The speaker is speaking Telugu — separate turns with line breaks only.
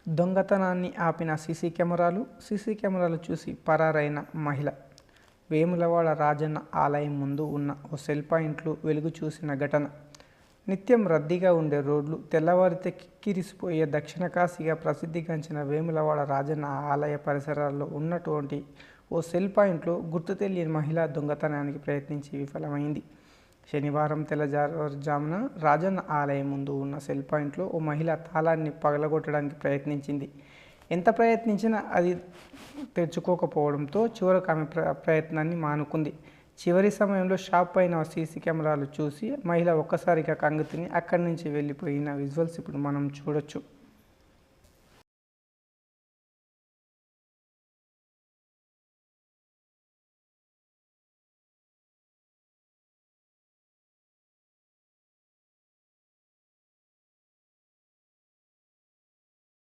దొంగతనాన్ని ఆపిన సీసీ కెమెరాలు చూసి పరారైన మహిళ. వేములవాడ రాజన్న ఆలయం ముందు ఉన్న ఓ సెల్ పాయింట్లో వెలుగు చూసిన ఘటన. నిత్యం రద్దీగా ఉండే రోడ్లు, తెల్లవారితే కిక్కిరిసిపోయే దక్షిణ కాశీగా ప్రసిద్ధిగాంచిన వేములవాడ రాజన్న ఆలయ పరిసరాల్లో ఉన్నటువంటి ఓ సెల్ పాయింట్లో గుర్తు తెలియని మహిళ దొంగతనానికి ప్రయత్నించి విఫలమైంది. శనివారం తెల్లవారుజామున రాజన్న ఆలయం ముందు ఉన్న సెల్ పాయింట్లో ఓ మహిళ తాళాన్ని పగలగొట్టడానికి ప్రయత్నించింది. ఎంత ప్రయత్నించినా అది తెరుచుకోకపోవడంతో చివరకు ఆమె ప్రయత్నాన్ని మానుకుంది. చివరి సమయంలో షాప్ పైన సీసీ కెమెరాలు చూసి మహిళ ఒక్కసారిగా కంగుతిని అక్కడి నుంచి వెళ్ళిపోయిన విజువల్స్ ఇప్పుడు మనం చూడొచ్చు.